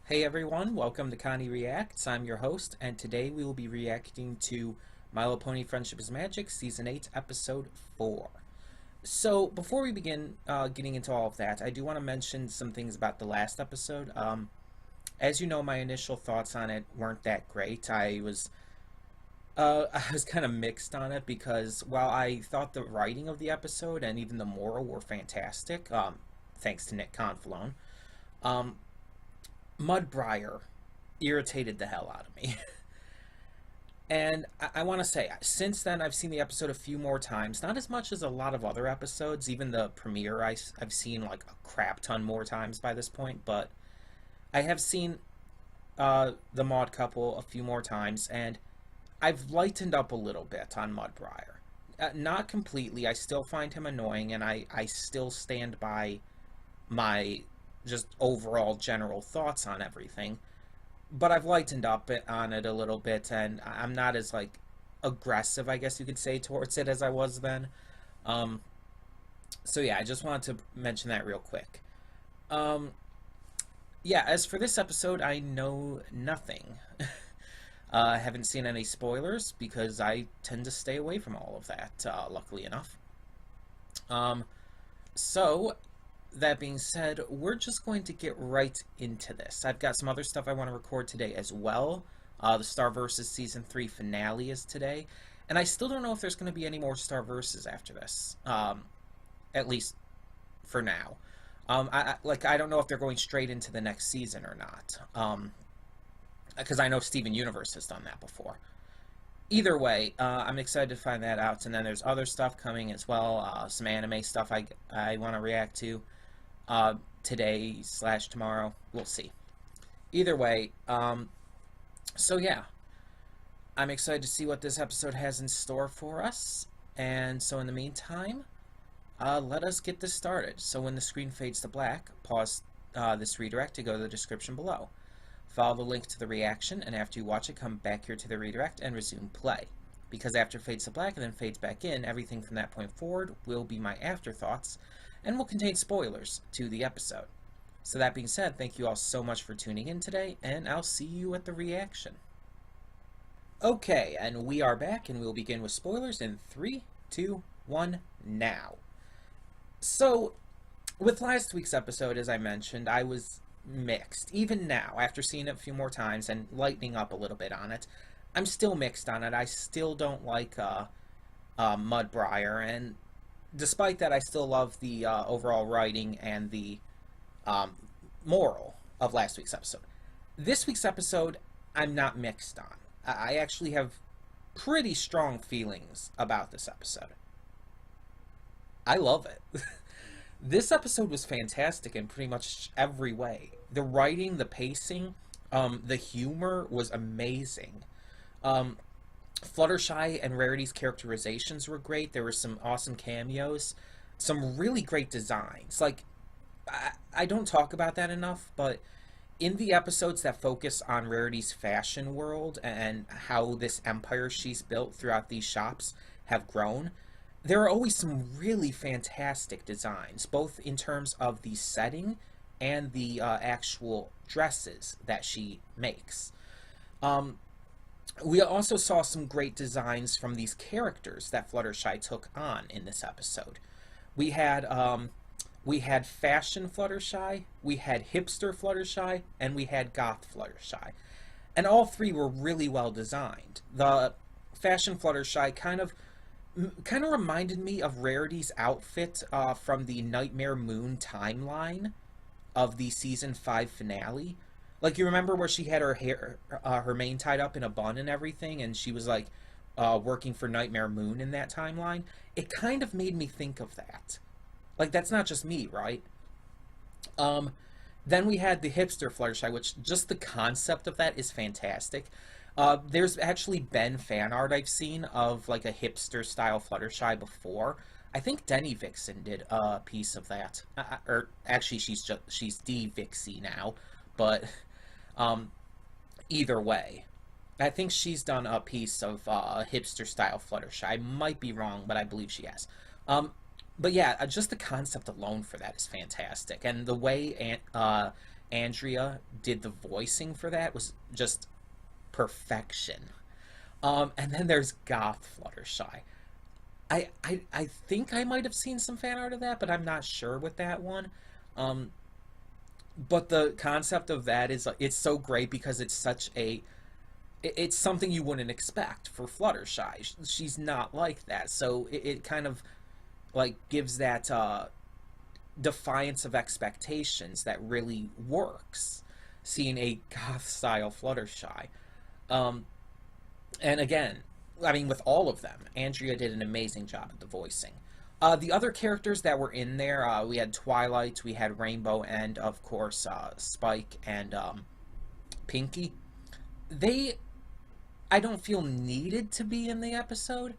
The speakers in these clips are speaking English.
Hey everyone, welcome to Connie Reacts. I'm your host, and today we will be reacting to My Little Pony Friendship is Magic, Season 8, Episode 4. So, before we begin getting into all of that, I do want to mention some things about the last episode. As you know, my initial thoughts on it weren't that great. I was kind of mixed on it because while I thought the writing of the episode and even the moral were fantastic, thanks to Nick Confalone, um, Mudbriar irritated the hell out of me. And I want to say, since then, I've seen the episode a few more times. Not as much as a lot of other episodes. Even the premiere, I've seen like a crap ton more times by this point. But I have seen the Mod couple a few more times, and I've lightened up a little bit on Mudbriar. Not completely. I still find him annoying, and I still stand by my just overall general thoughts on everything. But I've lightened up on it a little bit, and I'm not as like aggressive, I guess you could say, towards it as I was then. Um, so yeah, I just wanted to mention that real quick. Um, yeah, as for this episode, I know nothing. I haven't seen any spoilers because I tend to stay away from all of that, luckily enough. Um, so, that being said, we're just going to get right into this. I've got some other stuff I want to record today as well. The Star Versus Season 3 finale is today. And I still don't know if there's going to be any more Star Versus after this. At least for now. I don't know if they're going straight into the next season or not. Because I know Steven Universe has done that before. Either way, I'm excited to find that out. And then there's other stuff coming as well. Some anime stuff I want to react to today/tomorrow. We'll see. Either way, so yeah. I'm excited to see what this episode has in store for us. And so in the meantime, let us get this started. So when the screen fades to black, pause this redirect to go to the description below. Follow the link to the reaction, and after you watch it, come back here to the redirect and resume play. Because after it fades to black and then fades back in, everything from that point forward will be my afterthoughts, and will contain spoilers to the episode. So that being said, thank you all so much for tuning in today, and I'll see you at the reaction. Okay, and we are back, and we'll begin with spoilers in 3, 2, 1, now. So, with last week's episode, as I mentioned, I was mixed. Even now, after seeing it a few more times and lightening up a little bit on it, I'm still mixed on it. I still don't like Mudbriar, and despite that, I still love the overall writing and the moral of last week's episode. This week's episode, I'm not mixed on. I actually have pretty strong feelings about this episode. I love it. This episode was fantastic in pretty much every way. The writing, the pacing, the humor was amazing. Fluttershy and Rarity's characterizations were great. There were some awesome cameos, some really great designs. Like, I don't talk about that enough, but in the episodes that focus on Rarity's fashion world and how this empire she's built throughout these shops have grown, there are always some really fantastic designs, both in terms of the setting and the actual dresses that she makes. We also saw some great designs from these characters that Fluttershy took on in this episode. We had fashion Fluttershy, we had hipster Fluttershy, and we had goth Fluttershy. And all three were really well designed. The fashion Fluttershy kind of reminded me of Rarity's outfit from the Nightmare Moon timeline of the season 5 finale. Like, you remember where she had her hair, her mane tied up in a bun and everything, and she was like working for Nightmare Moon in that timeline? It kind of made me think of that. Like, that's not just me, right? Then we had the hipster Fluttershy, which just the concept of that is fantastic. There's actually been fan art I've seen of like a hipster style Fluttershy before. I think Denny Vixen did a piece of that, or actually she's D Vixie now, but either way, I think she's done a piece of hipster style Fluttershy. I might be wrong, but I believe she has. But yeah, just the concept alone for that is fantastic, and the way Andrea did the voicing for that was just perfection. And then there's Goth Fluttershy. I think I might have seen some fan art of that, but I'm not sure with that one. Um, but the concept of that is it's so great because it's such a it's something you wouldn't expect for Fluttershy. She's not like that, so it kind of like gives that defiance of expectations that really works. Seeing a goth style Fluttershy, um, and again, I mean, with all of them, Andrea did an amazing job at the voicing. The other characters that were in there, we had Twilight, we had Rainbow, and of course Spike and Pinky. They, I don't feel needed to be in the episode,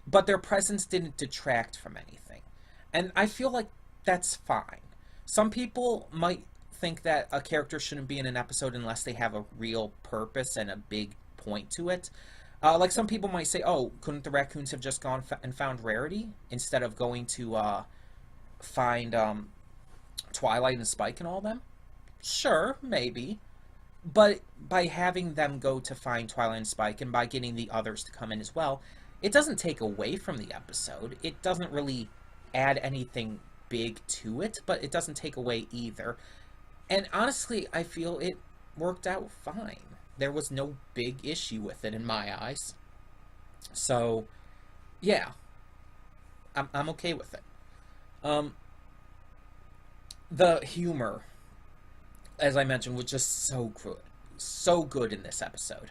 but their presence didn't detract from anything. And I feel like that's fine. Some people might think that a character shouldn't be in an episode unless they have a real purpose and a big point to it. Like some people might say, oh, couldn't the raccoons have just gone and found Rarity instead of going to find Twilight and Spike and all them? Sure, maybe. But by having them go to find Twilight and Spike and by getting the others to come in as well, it doesn't take away from the episode. It doesn't really add anything big to it, but it doesn't take away either. And honestly, I feel it worked out fine. There was no big issue with it in my eyes. So, yeah, I'm okay with it. Um, the humor, as I mentioned, was just so good in this episode.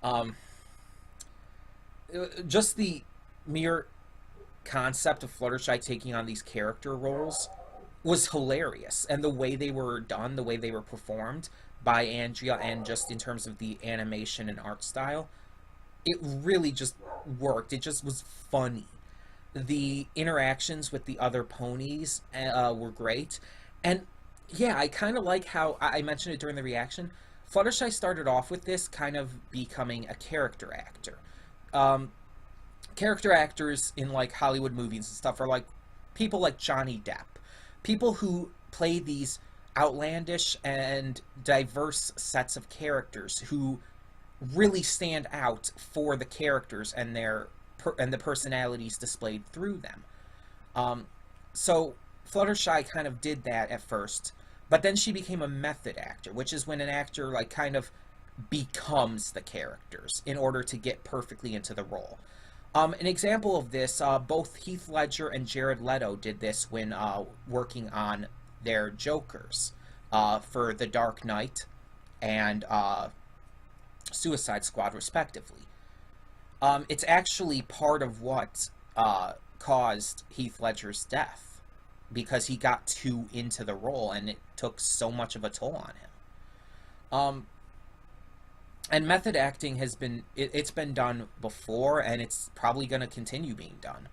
Um, just the mere concept of Fluttershy taking on these character roles was hilarious, and the way they were done, the way they were performed by Andrea, and just in terms of the animation and art style, it really just worked. It just was funny. The interactions with the other ponies were great, and yeah, I kind of like how I mentioned it during the reaction. Fluttershy started off with this kind of becoming a character actor. Um, Character actors in like Hollywood movies and stuff are like people like Johnny Depp, people who play these outlandish and diverse sets of characters who really stand out for the characters and and the personalities displayed through them. Um, so Fluttershy kind of did that at first, but then she became a method actor, which is when an actor like kind of becomes the characters in order to get perfectly into the role. An example of this, both Heath Ledger and Jared Leto did this when working on their Jokers for The Dark Knight and Suicide Squad, respectively. It's actually part of what caused Heath Ledger's death, because he got too into the role and it took so much of a toll on him. And method acting has been, it's been done before, and it's probably going to continue being done.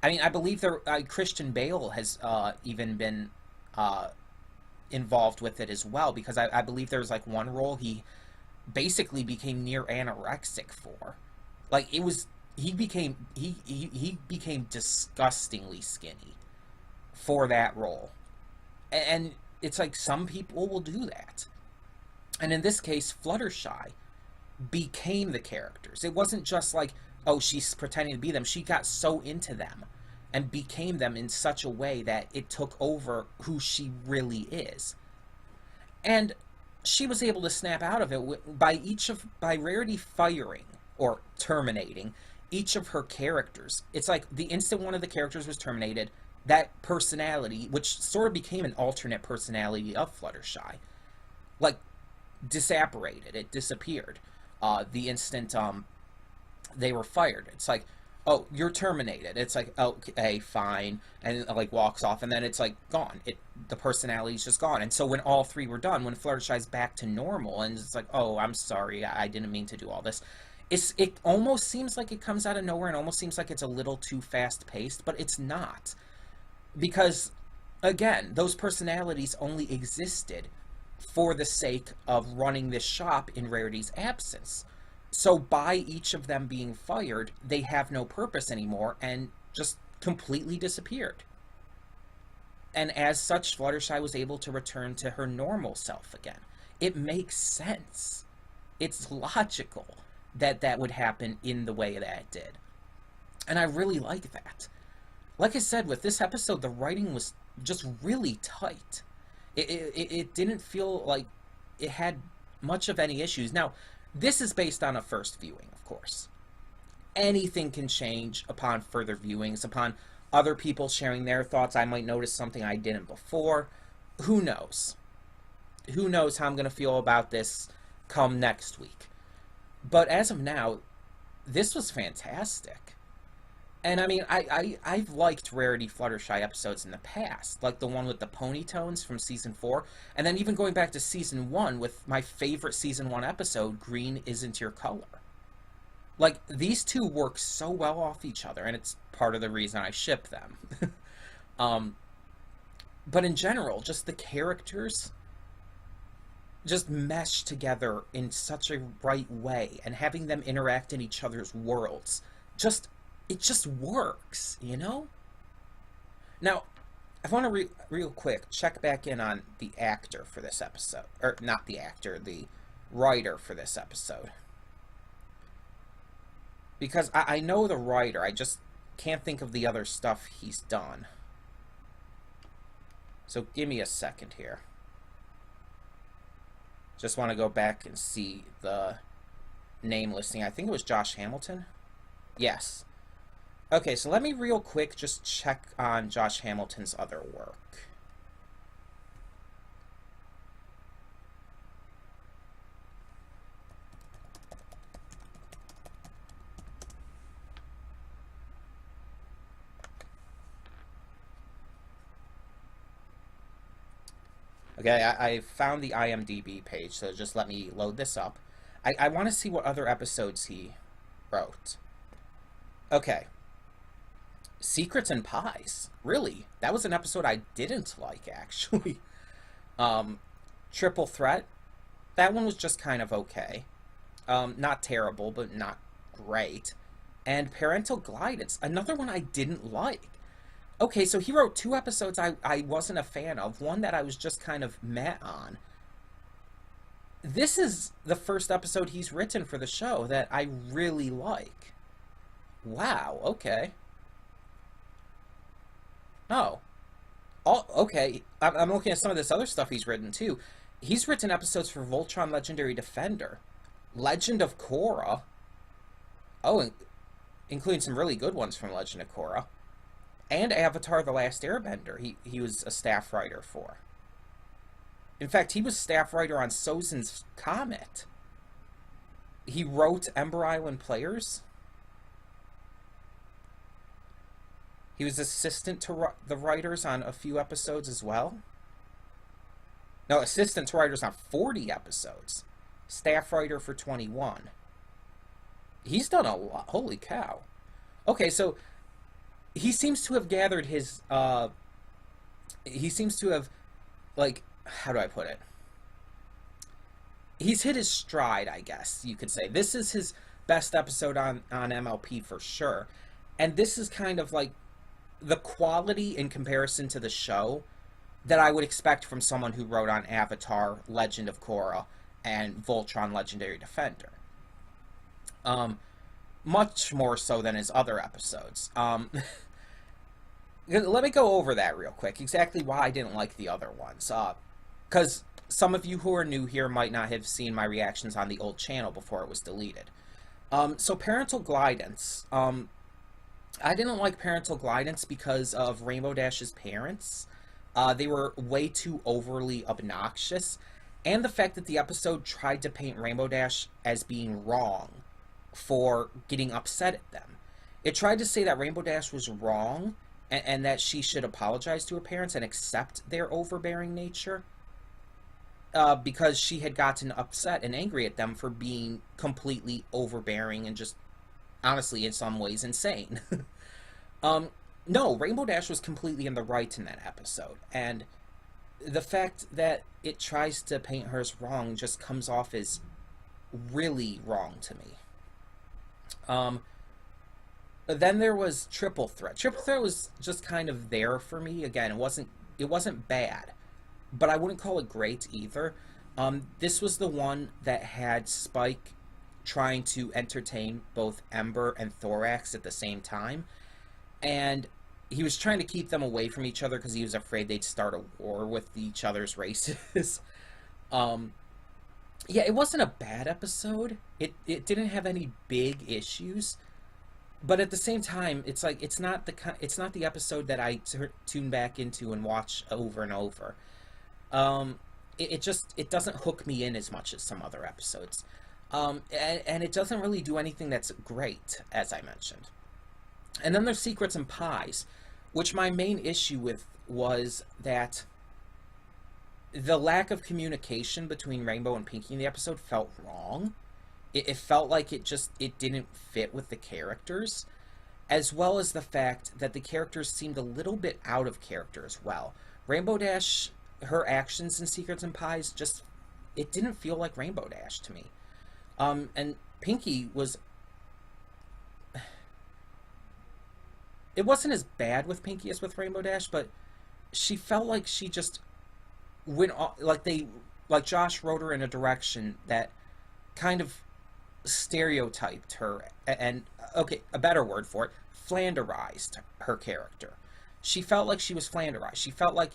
I mean, I believe Christian Bale has even been involved with it as well, because I believe there was like one role he basically became near anorexic for. Like he became disgustingly skinny for that role. And it's like some people will do that. And in this case, Fluttershy became the characters. It wasn't just like, oh, she's pretending to be them. She got so into them and became them in such a way that it took over who she really is. And she was able to snap out of it by Rarity firing or terminating each of her characters. It's like the instant one of the characters was terminated, that personality, which sort of became an alternate personality of Fluttershy, like disapparated. It disappeared. The instant they were fired. It's like, oh, you're terminated. It's like, okay, fine, and it, like walks off, and then it's like gone. The personality's just gone. And so when all three were done, when Fluttershy's back to normal, and it's like, oh, I'm sorry, I didn't mean to do all this. It almost seems like it comes out of nowhere, and almost seems like it's a little too fast paced, but it's not, because again, those personalities only existed for the sake of running this shop in Rarity's absence. So by each of them being fired, they have no purpose anymore and just completely disappeared. And as such, Fluttershy was able to return to her normal self again. It makes sense. It's logical that that would happen in the way that it did. And I really like that. Like I said, with this episode, the writing was just really tight. It didn't feel like it had much of any issues. Now, this is based on a first viewing, of course. Anything can change upon further viewings, upon other people sharing their thoughts. I might notice something I didn't before. Who knows? Who knows how I'm going to feel about this come next week. But as of now, this was fantastic. And I mean, I've liked Rarity Fluttershy episodes in the past, like the one with the Ponytones from Season 4, and then even going back to Season 1 with my favorite Season 1 episode, Green Isn't Your Color. Like, these two work so well off each other, and it's part of the reason I ship them. um, but in general, just the characters just mesh together in such a right way, and having them interact in each other's worlds, it just works, you know? Now, I want to real quick check back in on the actor for this episode. Or, not the actor, the writer for this episode. Because I know the writer, I just can't think of the other stuff he's done. So give me a second here. Just want to go back and see the name listing. I think it was Josh Hamilton. Yes. Okay, so let me real quick just check on Josh Hamilton's other work. Okay, I found the IMDb page, so just let me load this up. I want to see what other episodes he wrote. Okay. Secrets and Pies. Really? That was an episode I didn't like, actually. Triple Threat. That one was just kind of okay. Not terrible, but not great. And Parental Guidance. Another one I didn't like. Okay, so he wrote 2 episodes I wasn't a fan of. One that I was just kind of meh on. This is the first episode he's written for the show that I really like. Wow, okay. Oh. Okay. I'm looking at some of this other stuff he's written, too. He's written episodes for Voltron Legendary Defender, Legend of Korra. Oh, including some really good ones from Legend of Korra. And Avatar The Last Airbender, he was a staff writer for. In fact, he was staff writer on Sozin's Comet. He wrote Ember Island Players. He was assistant to the writers on a few episodes as well. No, assistant to writers on 40 episodes. Staff writer for 21. He's done a lot. Holy cow. Okay, so he seems to have gathered his, he seems to have, like, how do I put it? He's hit his stride, I guess you could say. This is his best episode on MLP for sure. And this is kind of like the quality in comparison to the show that I would expect from someone who wrote on Avatar, Legend of Korra, and Voltron Legendary Defender. Much more so than his other episodes. Let me go over that real quick, exactly why I didn't like the other ones. Because some of you who are new here might not have seen my reactions on the old channel before it was deleted. So Parental Guidance. I didn't like Parental Guidance because of Rainbow Dash's parents. They were way too overly obnoxious. And the fact that the episode tried to paint Rainbow Dash as being wrong for getting upset at them. It tried to say that Rainbow Dash was wrong and that she should apologize to her parents and accept their overbearing nature. Because she had gotten upset and angry at them for being completely overbearing and just, honestly, in some ways, insane. No, Rainbow Dash was completely in the right in that episode, and the fact that it tries to paint her as wrong just comes off as really wrong to me. Then there was Triple Threat. Triple Threat was just kind of there for me. Again, it wasn't bad, but I wouldn't call it great either. This was the one that had Spike trying to entertain both Ember and Thorax at the same time, and he was trying to keep them away from each other because he was afraid they'd start a war with each other's races. um, yeah, it wasn't a bad episode. It didn't have any big issues, but at the same time, it's like it's not the episode that I tune back into and watch over and over. Um, it doesn't hook me in as much as some other episodes, and it doesn't really do anything that's great, as I mentioned. And then there's Secrets and Pies, which my main issue with was that the lack of communication between Rainbow and Pinky in the episode felt wrong. It felt like it didn't fit with the characters, as well as the fact that the characters seemed a little bit out of character as well. Rainbow Dash, her actions in Secrets and Pies, just, it didn't feel like Rainbow Dash to me. And Pinky was, it wasn't as bad with Pinky as with Rainbow Dash, but she felt like she just went off, like Josh wrote her in a direction that kind of stereotyped her, and okay, a better word for it, flanderized her character. She felt like she was flanderized. She felt like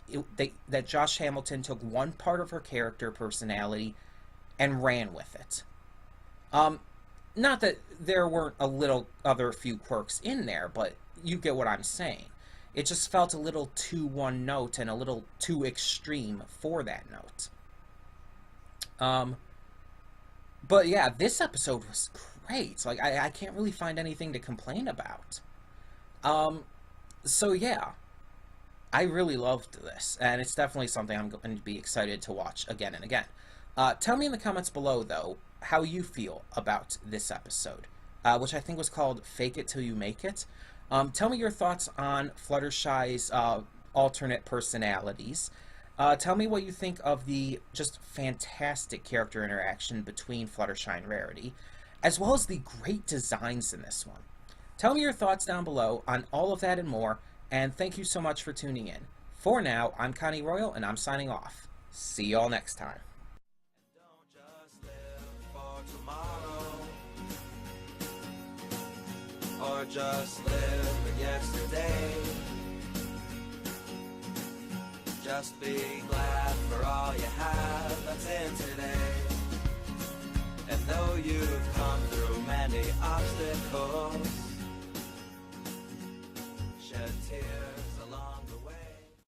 that Josh Hamilton took one part of her character personality and ran with it. Not that there weren't a little other few quirks in there, but you get what I'm saying. It just felt a little too one note and a little too extreme for that note. But yeah, this episode was great. Like, I can't really find anything to complain about. So yeah, I really loved this, and it's definitely something I'm going to be excited to watch again and again. Tell me in the comments below, though, how you feel about this episode, which I think was called Fake It Till You Make It. Tell me your thoughts on Fluttershy's alternate personalities. Tell me what you think of the just fantastic character interaction between Fluttershy and Rarity, as well as the great designs in this one. Tell me your thoughts down below on all of that and more, and thank you so much for tuning in. For now, I'm Connie Royal, and I'm signing off. See y'all next time. Don't just live for tomorrow, or just live in yesterday. Just be glad for all you have that's in today. And though you've come through many obstacles, shed tears.